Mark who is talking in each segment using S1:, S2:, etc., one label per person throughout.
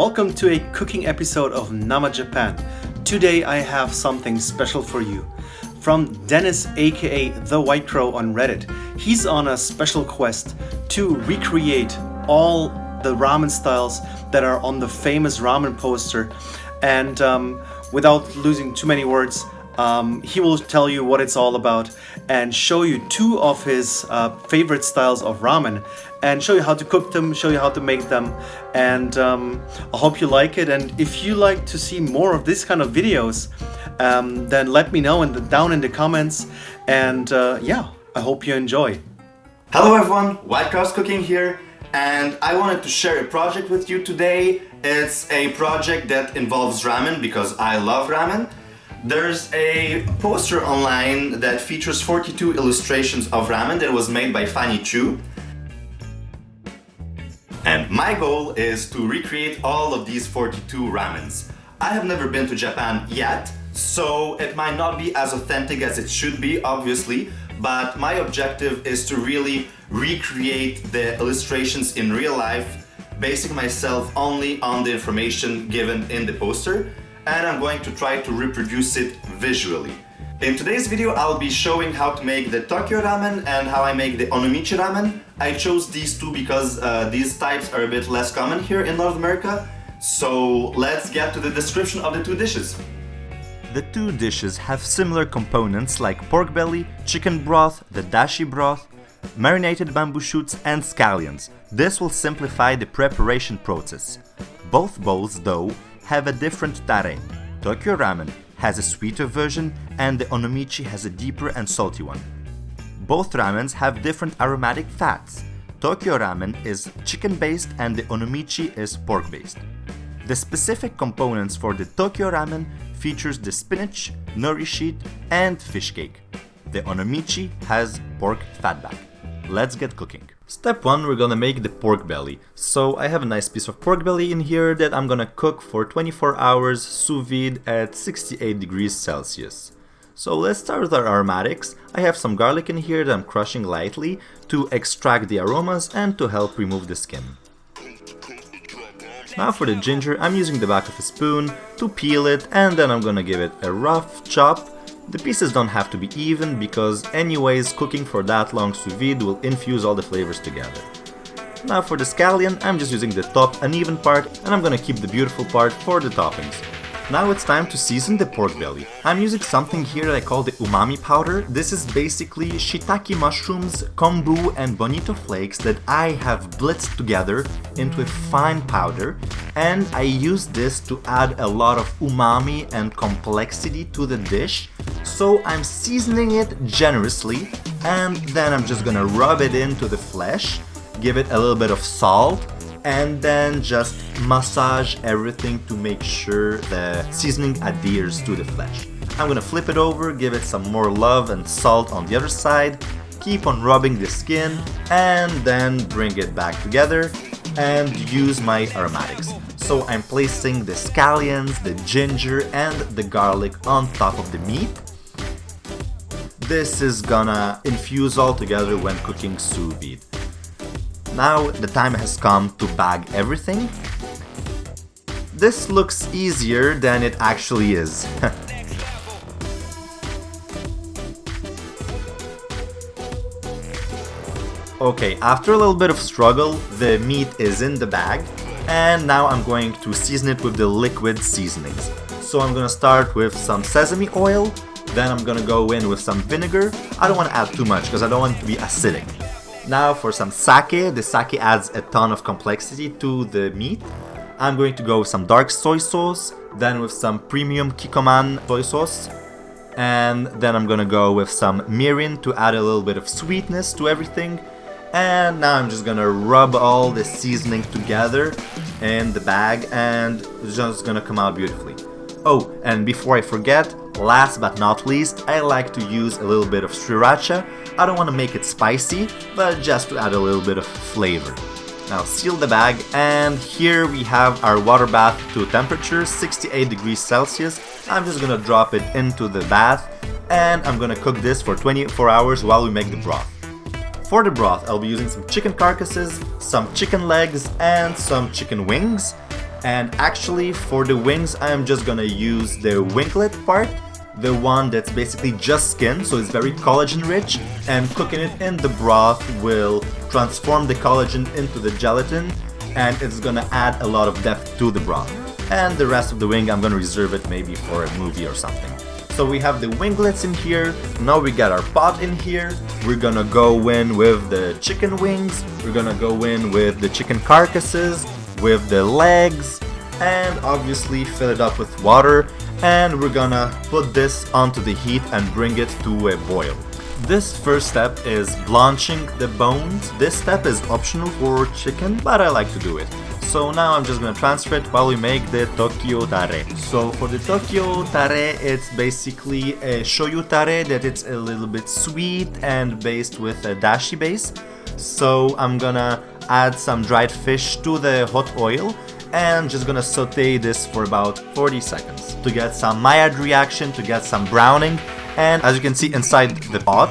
S1: welcome to a cooking episode of Nama Japan. Today I have something special for you. From Dennis aka The White Crow on Reddit. He's on a special quest to recreate all the ramen styles that are on the famous ramen poster. And without losing too many words, he will tell you what it's all about and show you two of his favorite styles of ramen and show you how to cook them, show you how to make them, and I hope you like it. And if you like to see more of this kind of videos, then let me know down in the comments, and I hope you enjoy.
S2: Hello everyone, White Crow's Cooking here, and I wanted to share a project with you today. It's a project that involves ramen because I love ramen. There's a poster online that features 42 illustrations of ramen that was made by Fanny. And my goal is to recreate all of these 42 ramens. I have never been to Japan yet, so it might not be as authentic as it should be, obviously, but my objective is to really recreate the illustrations in real life, basing myself only on the information given in the poster, and I'm going to try to reproduce it visually. In today's video, I'll be showing how to make the Tokyo Ramen and how I make the Onomichi Ramen. I chose these two because these types are a bit less common here in North America. So let's get to the description of the two dishes.
S3: The two dishes have similar components like pork belly, chicken broth, the dashi broth, marinated bamboo shoots and scallions. This will simplify the preparation process. Both bowls, though, have a different tare. Tokyo Ramen has a sweeter version and the Onomichi has a deeper and salty one. Both ramens have different aromatic fats. Tokyo Ramen is chicken based and the Onomichi is pork based. The specific components for the Tokyo Ramen features the spinach, nori sheet and fish cake. The Onomichi has pork fatback. Let's get cooking. Step 1, we're gonna make the pork belly. So I have a nice piece of pork belly in here that I'm gonna cook for 24 hours sous vide at 68 degrees Celsius. So let's start with our aromatics. I have some garlic in here that I'm crushing lightly to extract the aromas and to help remove the skin. Now for the ginger, I'm using the back of a spoon to peel it, and then I'm gonna give it a rough chop. The pieces don't have to be even because anyways cooking for that long sous vide will infuse all the flavors together. Now for the scallion, I'm just using the top uneven part and I'm gonna keep the beautiful part for the toppings. Now it's time to season the pork belly. I'm using something here that I call the umami powder. This is basically shiitake mushrooms, kombu and bonito flakes that I have blitzed together into a fine powder, and I use this to add a lot of umami and complexity to the dish. So I'm seasoning it generously and then I'm just gonna rub it into the flesh, give it a little bit of salt, and then just massage everything to make sure the seasoning adheres to the flesh. I'm gonna flip it over, give it some more love and salt on the other side, keep on rubbing the skin, and then bring it back together and use my aromatics. So I'm placing the scallions, the ginger, and the garlic on top of the meat. This is gonna infuse all together when cooking sous vide. Now the time has come to bag everything. This looks easier than it actually is. Okay, after a little bit of struggle, the meat is in the bag, and now I'm going to season it with the liquid seasonings. So I'm gonna start with some sesame oil, then I'm gonna go in with some vinegar. I don't want to add too much because I don't want it to be acidic. Now for some sake. The sake adds a ton of complexity to the meat. I'm going to go with some dark soy sauce, then with some premium Kikkoman soy sauce, and then I'm gonna go with some mirin to add a little bit of sweetness to everything. And now I'm just gonna rub all the seasoning together in the bag and it's just gonna come out beautifully. Oh, and before I forget, last but not least, I like to use a little bit of sriracha. I don't want to make it spicy, but just to add a little bit of flavor. Now seal the bag, and here we have our water bath to temperature 68 degrees Celsius. I'm just gonna drop it into the bath and I'm gonna cook this for 24 hours while we make the broth. For the broth, I'll be using some chicken carcasses, some chicken legs, and some chicken wings. And actually for the wings I'm just gonna use the winglet part, the one that's basically just skin, so it's very collagen rich, and cooking it in the broth will transform the collagen into the gelatin and it's gonna add a lot of depth to the broth. And the rest of the wing I'm gonna reserve it maybe for a movie or something. So we have the winglets in here, now we got our pot in here, we're gonna go in with the chicken wings, we're gonna go in with the chicken carcasses, with the legs, and obviously fill it up with water, and we're gonna put this onto the heat and bring it to a boil. This first step is blanching the bones. This step is optional for chicken, but I like to do it. So now I'm just gonna transfer it while we make the Tokyo tare. So for the Tokyo tare, it's basically a shoyu tare that it's a little bit sweet and based with a dashi base. So I'm gonna add some dried fish to the hot oil and just gonna saute this for about 40 seconds to get some Maillard reaction, to get some browning. And as you can see inside the pot,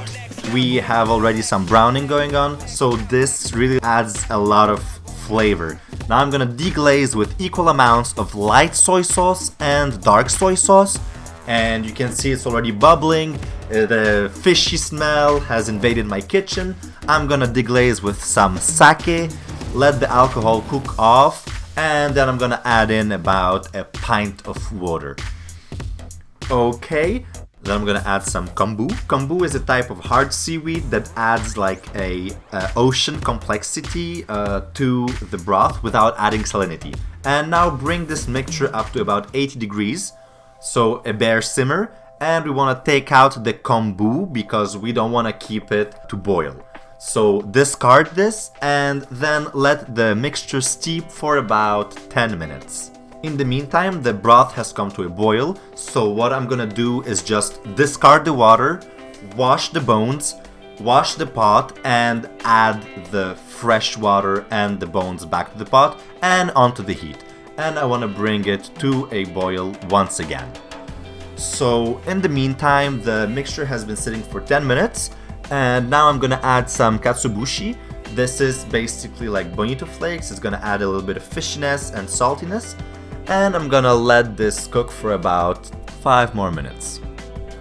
S3: we have already some browning going on, so this really adds a lot of flavor. Now I'm gonna deglaze with equal amounts of light soy sauce and dark soy sauce, and you can see it's already bubbling. The fishy smell has invaded my kitchen. I'm gonna deglaze with some sake, let the alcohol cook off, and then I'm gonna add in about a pint of water. Okay, then I'm gonna add some kombu. Kombu is a type of hard seaweed that adds like a ocean complexity to the broth without adding salinity. And now bring this mixture up to about 80 degrees, so a bare simmer, and we wanna take out the kombu because we don't wanna keep it to boil. So discard this and then let the mixture steep for about 10 minutes. In the meantime, the broth has come to a boil, so what I'm gonna do is just discard the water, wash the bones, wash the pot, and add the fresh water and the bones back to the pot and onto the heat. And I wanna bring it to a boil once again. So in the meantime, the mixture has been sitting for 10 minutes, and now I'm gonna add some katsuobushi. This is basically like bonito flakes. It's gonna add a little bit of fishiness and saltiness. And I'm gonna let this cook for about 5 more minutes.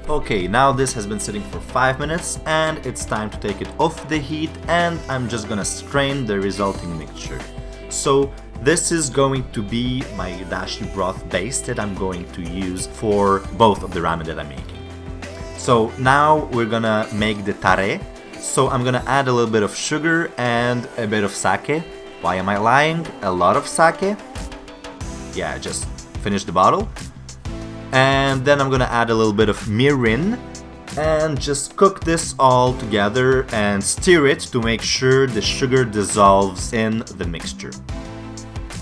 S3: Okay, now this has been sitting for 5 minutes and it's time to take it off the heat, and I'm just gonna strain the resulting mixture. So this is going to be my dashi broth base that I'm going to use for both of the ramen that I'm making. So now we're gonna make the tare. So I'm gonna add a little bit of sugar and a bit of sake. Why am I lying? A lot of sake. Yeah, I just finished the bottle. And then I'm gonna add a little bit of mirin and just cook this all together and stir it to make sure the sugar dissolves in the mixture.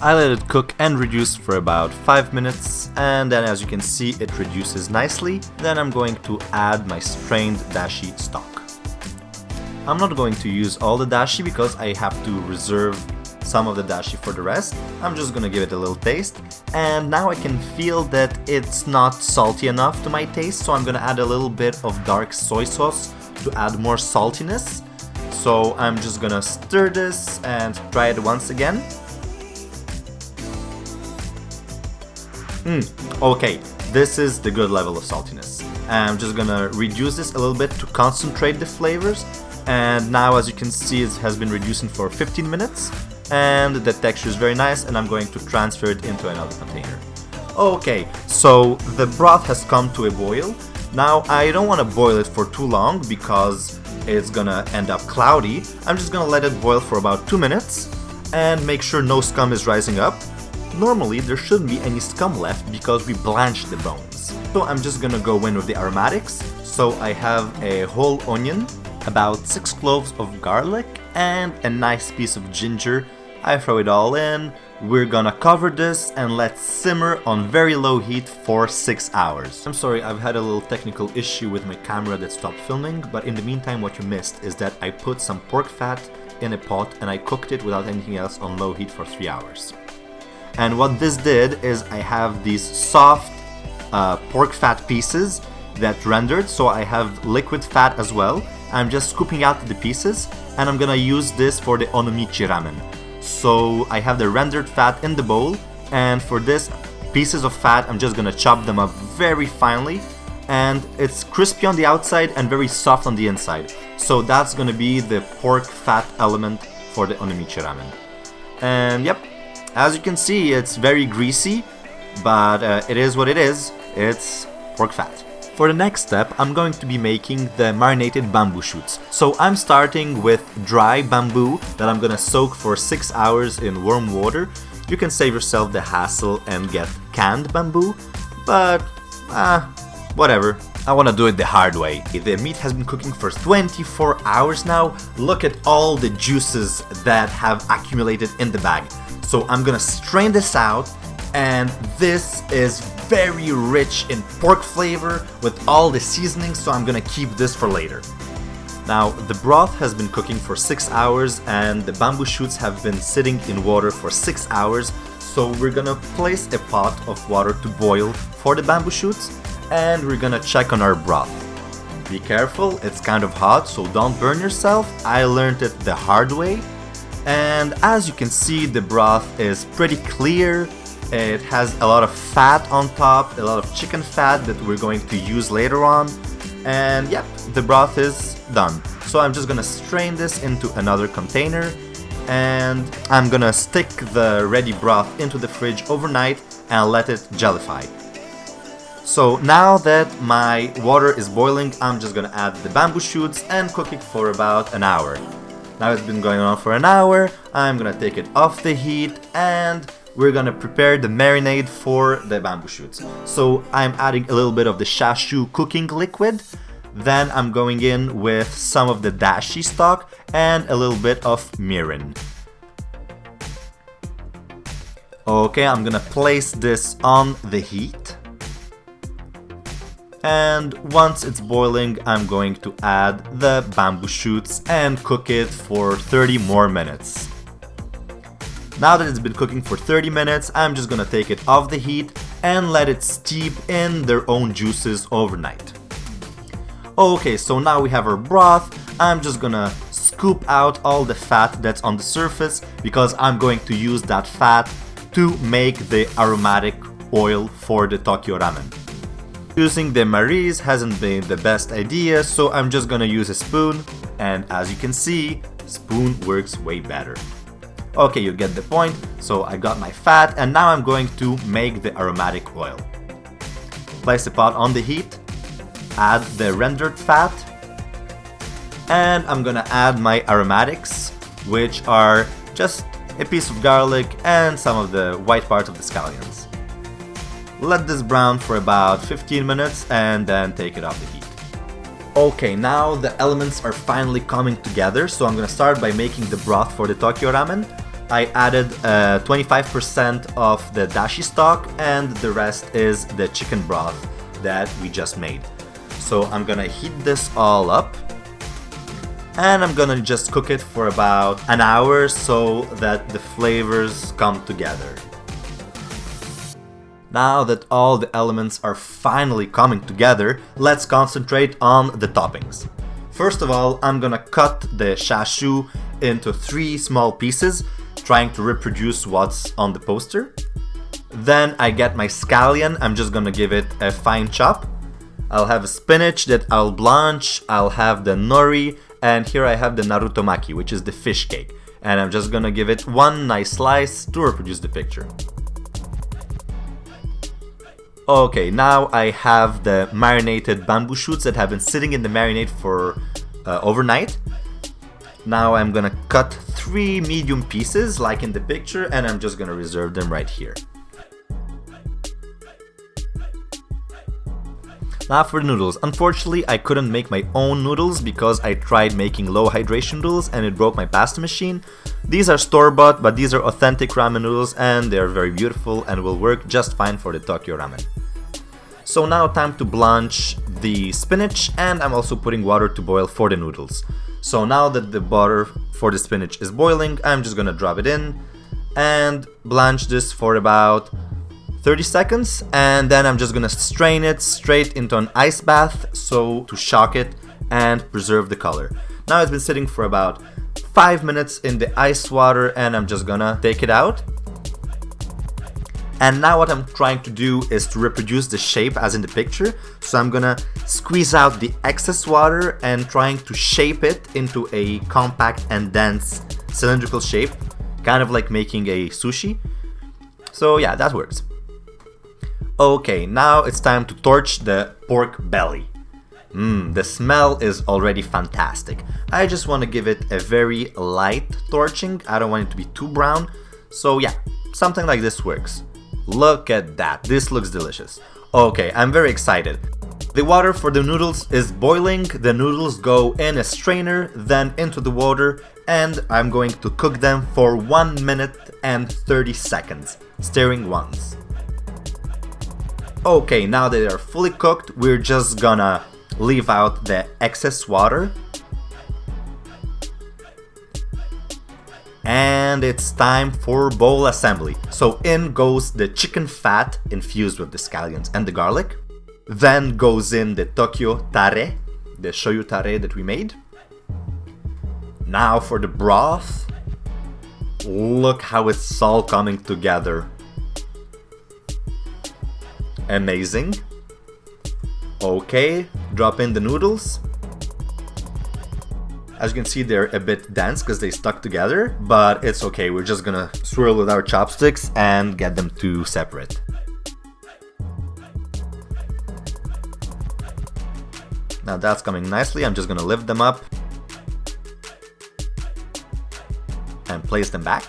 S3: I let it cook and reduce for about 5 minutes, and then as you can see it reduces nicely. Then I'm going to add my strained dashi stock. I'm not going to use all the dashi because I have to reserve some of the dashi for the rest. I'm just gonna give it a little taste, and now I can feel that it's not salty enough to my taste, so I'm gonna add a little bit of dark soy sauce to add more saltiness. So I'm just gonna stir this and try it once again. Okay, this is the good level of saltiness. I'm just gonna reduce this a little bit to concentrate the flavors, and now as you can see it has been reducing for 15 minutes. And the texture is very nice, and I'm going to transfer it into another container. Okay, so the broth has come to a boil. Now I don't want to boil it for too long because it's gonna end up cloudy. I'm just gonna let it boil for about 2 minutes and make sure no scum is rising up. Normally there shouldn't be any scum left because we blanched the bones. So I'm just gonna go in with the aromatics. So I have a whole onion, about 6 cloves of garlic, and a nice piece of ginger. I throw it all in. We're gonna cover this and let simmer on very low heat for 6 hours. I'm sorry, I've had a little technical issue with my camera that stopped filming, but in the meantime what you missed is that I put some pork fat in a pot and I cooked it without anything else on low heat for 3 hours. And what this did is I have these soft pork fat pieces that rendered, so I have liquid fat as well. I'm just scooping out the pieces, and I'm gonna use this for the Onomichi Ramen. So I have the rendered fat in the bowl, and for this, pieces of fat, I'm just gonna chop them up very finely, and it's crispy on the outside and very soft on the inside. So that's gonna be the pork fat element for the Onomichi Ramen. And yep, as you can see, it's very greasy, but it is what it is. It's pork fat. For the next step, I'm going to be making the marinated bamboo shoots. So I'm starting with dry bamboo that I'm gonna soak for 6 hours in warm water. You can save yourself the hassle and get canned bamboo, but whatever. I wanna do it the hard way. The meat has been cooking for 24 hours now. Look at all the juices that have accumulated in the bag. So I'm gonna strain this out, and this is very rich in pork flavor with all the seasonings, so I'm gonna keep this for later. Now, the broth has been cooking for 6 hours and the bamboo shoots have been sitting in water for 6 hours, so we're gonna place a pot of water to boil for the bamboo shoots, and we're gonna check on our broth. Be careful, it's kind of hot, so don't burn yourself. I learned it the hard way. And as you can see, the broth is pretty clear. It has a lot of fat on top, a lot of chicken fat that we're going to use later on. And yep, the broth is done. So I'm just gonna strain this into another container, and I'm gonna stick the ready broth into the fridge overnight and let it gellify. So now that my water is boiling, I'm just gonna add the bamboo shoots and cook it for about an hour. Now it's been going on for an hour, I'm gonna take it off the heat and we're gonna prepare the marinade for the bamboo shoots. So I'm adding a little bit of the chashu cooking liquid, then I'm going in with some of the dashi stock and a little bit of mirin. Okay, I'm gonna place this on the heat. And once it's boiling, I'm going to add the bamboo shoots and cook it for 30 more minutes. Now that it's been cooking for 30 minutes, I'm just gonna take it off the heat and let it steep in their own juices overnight. Okay, so now we have our broth. I'm just gonna scoop out all the fat that's on the surface because I'm going to use that fat to make the aromatic oil for the Tokyo Ramen. Using the maris hasn't been the best idea, so I'm just gonna use a spoon, and as you can see, spoon works way better. Okay, you get the point. So I got my fat, and now I'm going to make the aromatic oil. Place the pot on the heat, add the rendered fat, and I'm gonna add my aromatics, which are just a piece of garlic and some of the white parts of the scallions. Let this brown for about 15 minutes and then take it off the heat. Okay, now the elements are finally coming together, so I'm gonna start by making the broth for the Tokyo Ramen. I added 25% of the dashi stock and the rest is the chicken broth that we just made. So I'm gonna heat this all up and I'm gonna just cook it for about an hour so that the flavors come together. Now that all the elements are finally coming together, let's concentrate on the toppings. First of all, I'm gonna cut the chashu into 3 small pieces, trying to reproduce what's on the poster. Then I get my scallion, I'm just gonna give it a fine chop. I'll have a spinach that I'll blanch, I'll have the nori, and here I have the narutomaki, which is the fish cake. And I'm just gonna give it one nice slice to reproduce the picture. Okay, now I have the marinated bamboo shoots that have been sitting in the marinade for overnight. Now I'm gonna cut 3 medium pieces like in the picture and I'm just gonna reserve them right here. Now for the noodles. Unfortunately, I couldn't make my own noodles because I tried making low hydration noodles and it broke my pasta machine. These are store-bought, but these are authentic ramen noodles and they're very beautiful and will work just fine for the Tokyo Ramen. So now time to blanch the spinach, and I'm also putting water to boil for the noodles. So now that the water for the spinach is boiling, I'm just gonna drop it in and blanch this for about 30 seconds, and then I'm just gonna strain it straight into an ice bath so to shock it and preserve the color. Now it's been sitting for about 5 minutes in the ice water and I'm just gonna take it out. And now what I'm trying to do is to reproduce the shape as in the picture. So I'm gonna squeeze out the excess water and trying to shape it into a compact and dense cylindrical shape, kind of like making a sushi. So yeah, that works. Okay, now it's time to torch the pork belly. The smell is already fantastic. I just want to give it a very light torching. I don't want it to be too brown. So yeah, something like this works. Look at that, this looks delicious. Okay, I'm very excited. The water for the noodles is boiling. The noodles go in a strainer, then into the water, and I'm going to cook them for 1 minute and 30 seconds, stirring once. Okay, now that they are fully cooked, we're just gonna leave out the excess water. And it's time for bowl assembly. So in goes the chicken fat infused with the scallions and the garlic. Then goes in the Tokyo tare, the shoyu tare that we made. Now for the broth. Look how it's all coming together. Amazing. Okay, drop in the noodles. As you can see, they're a bit dense because they stuck together, but it's okay. We're just gonna swirl with our chopsticks and get them to separate. Now that's coming nicely. I'm just gonna lift them up and place them back.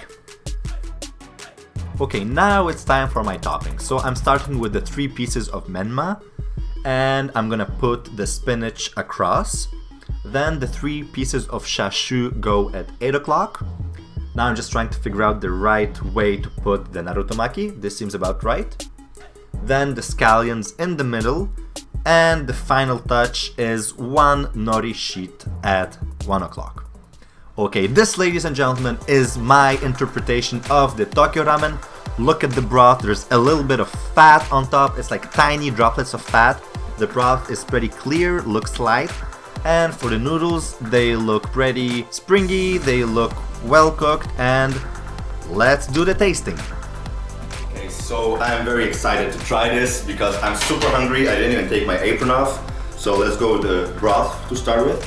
S3: Okay, now it's time for my toppings. So I'm starting with the 3 pieces of menma, and I'm gonna put the spinach across. Then the 3 pieces of chashu go at 8 o'clock. Now I'm just trying to figure out the right way to put the narutomaki. This seems about right. Then the scallions in the middle. And the final touch is 1 nori sheet at 1 o'clock. Okay, this, ladies and gentlemen, is my interpretation of the Tokyo Ramen. Look at the broth, there's a little bit of fat on top. It's like tiny droplets of fat. The broth is pretty clear, looks light. And for the noodles, they look pretty springy, they look well cooked, and let's do the tasting.
S2: Okay, so I'm very excited to try this because I'm super hungry. I didn't even take my apron off. So let's go with the broth to start with.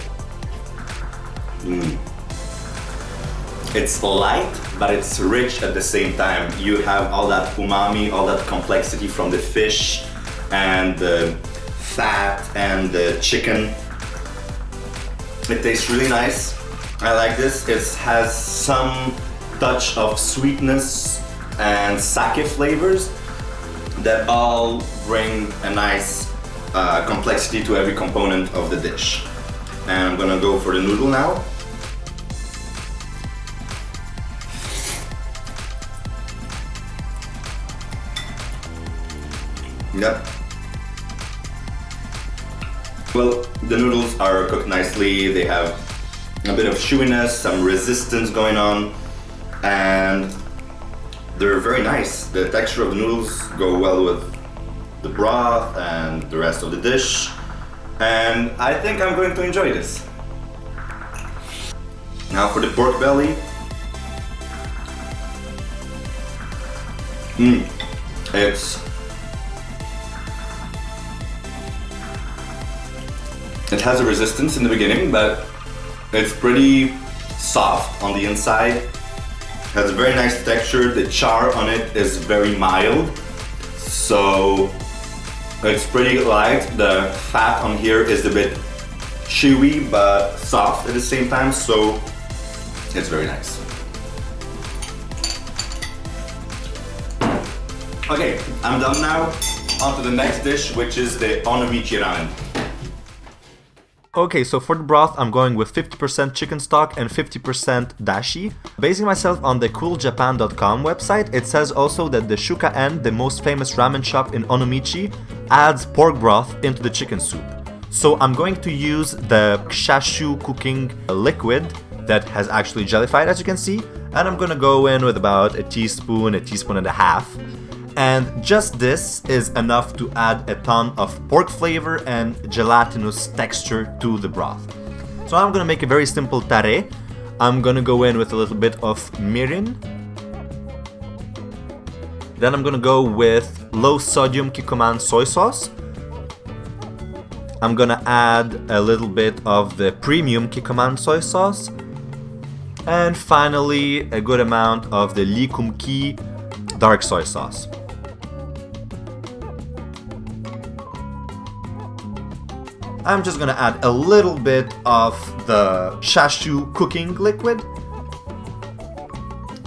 S2: It's light, but it's rich at the same time. You have all that umami, all that complexity from the fish and the fat and the chicken. It tastes really nice. I like this. It has some touch of sweetness and sake flavors that all bring a nice complexity to every component of the dish. And I'm gonna go for the noodle now. Yep. Well, the noodles are cooked nicely. They have a bit of chewiness, some resistance going on, and they're very nice. The texture of the noodles go well with the broth and the rest of the dish, and I think I'm going to enjoy this. Now for the pork belly. It has a resistance in the beginning, but it's pretty soft on the inside. Has a very nice texture. The char on it is very mild, so it's pretty light. The fat on here is a bit chewy but soft at the same time, so it's very nice. Okay, I'm done now. On to the next dish, which is the Onomichi Ramen.
S3: Okay, so for the broth, I'm going with 50% chicken stock and 50% dashi. Basing myself on the cooljapan.com website, it says also that the Shuka-en, the most famous ramen shop in Onomichi, adds pork broth into the chicken soup. So I'm going to use the chashu cooking liquid that has actually jellified, as you can see, and I'm gonna go in with about a teaspoon and a half. And just this is enough to add a ton of pork flavor and gelatinous texture to the broth. So I'm gonna make a very simple tare. I'm gonna go in with a little bit of mirin, Then I'm gonna go with low sodium Kikkoman soy sauce. I'm gonna add a little bit of the premium Kikkoman soy sauce. And finally, a good amount of the Lee Kum Ki dark soy sauce. I'm just gonna add a little bit of the chashu cooking liquid.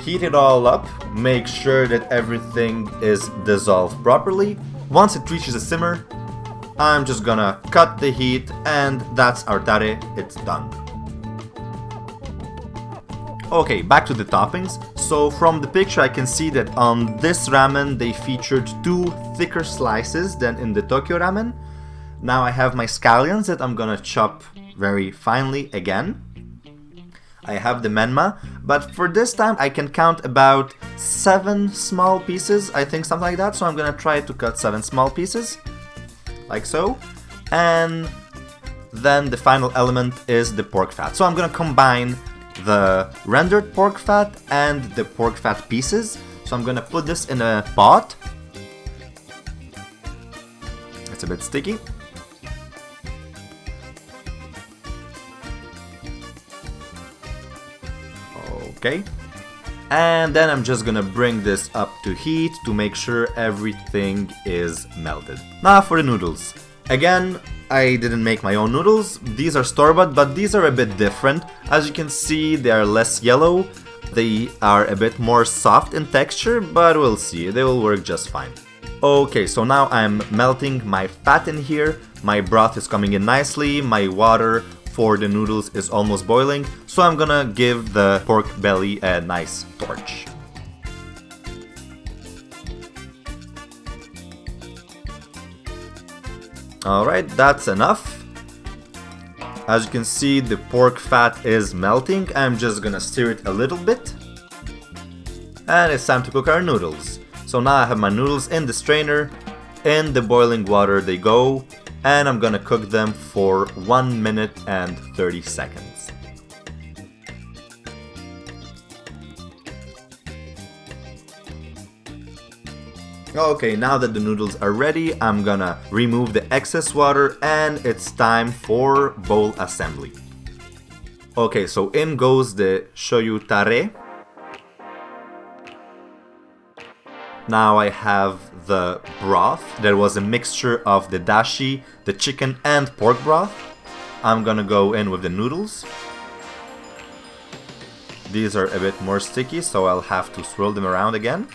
S3: Heat it all up, make sure that everything is dissolved properly. Once it reaches a simmer, I'm just gonna cut the heat, and that's our tare, it's done. Okay, back to the toppings. So from the picture I can see that on this ramen they featured 2 thicker slices than in the Tokyo Ramen. Now I have my scallions that I'm gonna chop very finely again. I have the menma, but for this time I can count about 7 small pieces, I think something like that. So I'm gonna try to cut 7 small pieces, like so. And then the final element is the pork fat. So I'm gonna combine the rendered pork fat and the pork fat pieces. So I'm gonna put this in a pot. It's a bit sticky. Okay. And then I'm just gonna bring this up to heat to make sure everything is melted. Now for the noodles. Again, I didn't make my own noodles. These are store-bought, but these are a bit different. As you can see, they are less yellow. They are a bit more soft in texture, but we'll see. They will work just fine. Okay, so now I'm melting my fat in here. My broth is coming in nicely. My water for the noodles is almost boiling. So I'm gonna give the pork belly a nice torch. Alright, that's enough. As you can see, the pork fat is melting. I'm just gonna stir it a little bit. And it's time to cook our noodles. So now I have my noodles in the strainer. In the boiling water they go. And I'm gonna cook them for 1 minute and 30 seconds. Okay, now that the noodles are ready, I'm gonna remove the excess water and it's time for bowl assembly. Okay, so in goes the shoyu tare. Now I have the broth. There was a mixture of the dashi, the chicken and pork broth. I'm gonna go in with the noodles. These are a bit more sticky, so I'll have to swirl them around again.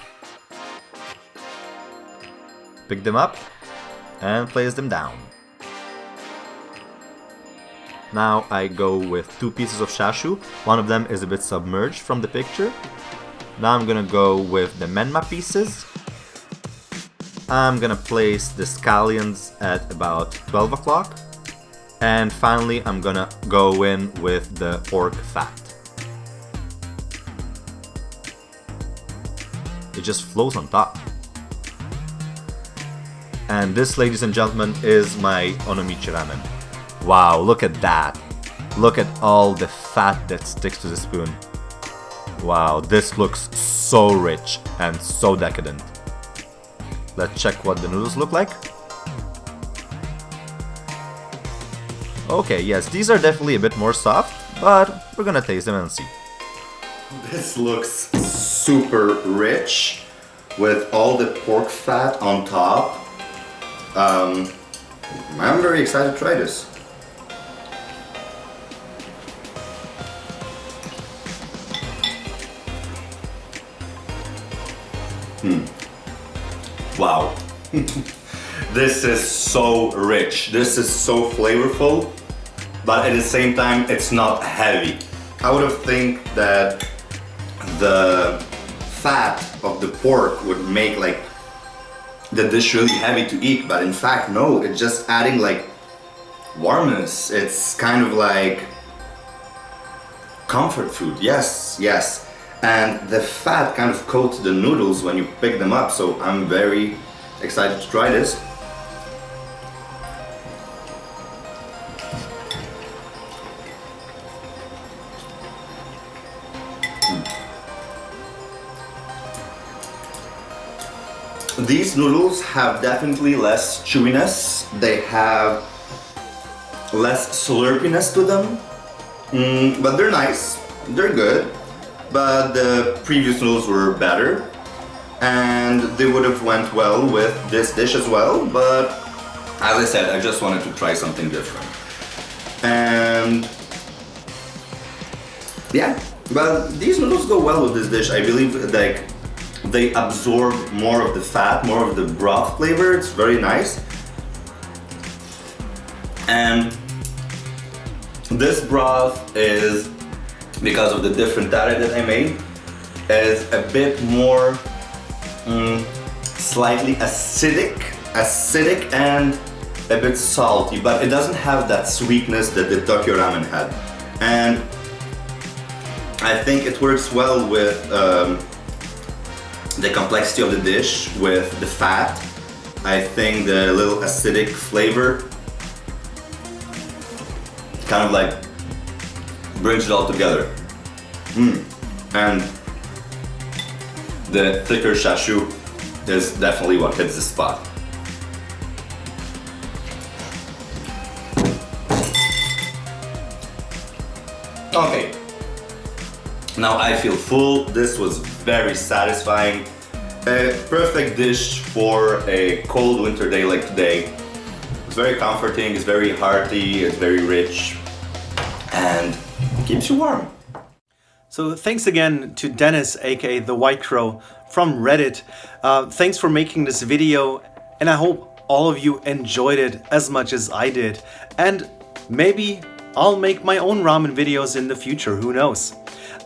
S3: Pick them up and place them down. Now I go with 2 pieces of chashu. One of them is a bit submerged from the picture. Now I'm gonna go with the menma pieces. I'm gonna place the scallions at about 12 o'clock. And finally I'm gonna go in with the pork fat. It just flows on top. And this, ladies and gentlemen, is my Onomichi Ramen. Wow, look at that. Look at all the fat that sticks to the spoon. Wow, this looks so rich and so decadent. Let's check what the noodles look like. Okay, yes, these are definitely a bit more soft, but we're gonna taste them and see.
S2: This looks super rich with all the pork fat on top. I'm very excited to try this. Wow. This is so rich. This is so flavorful, but at the same time, it's not heavy. I would have think that the fat of the pork would make like the dish really heavy to eat, but in fact no, it's just adding like warmness. It's kind of like comfort food. Yes, yes. And the fat kind of coats the noodles when you pick them up, so I'm very excited to try this. these noodles have definitely less chewiness. They have less slurpiness to them. But they're nice. They're good. But the previous noodles were better. And they would have went well with this dish as well. But as I said, I just wanted to try something different. And yeah, but these noodles go well with this dish. I believe like they absorb more of the fat, more of the broth flavor. It's very nice. And this broth is, because of the different tare that I made, is a bit more slightly acidic and a bit salty, but it doesn't have that sweetness that the Tokyo Ramen had. And I think it works well with the complexity of the dish, with the fat. I think the little acidic flavor kind of like brings it all together. And the thicker chashu is definitely what hits the spot. Okay, now I feel full. This was very satisfying. A perfect dish for a cold winter day like today. It's very comforting, it's very hearty, it's very rich, and keeps you warm.
S1: So thanks again to Dennis, aka The White Crow from Reddit. Thanks for making this video, and I hope all of you enjoyed it as much as I did. And maybe I'll make my own ramen videos in the future, who knows.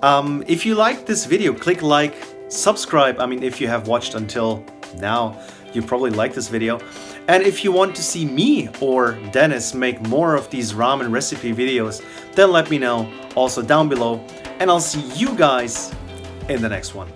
S1: If you liked this video, click like, subscribe. I mean, if you have watched until now, you probably like this video. And if you want to see me or Dennis make more of these ramen recipe videos, then let me know also down below. And I'll see you guys in the next one.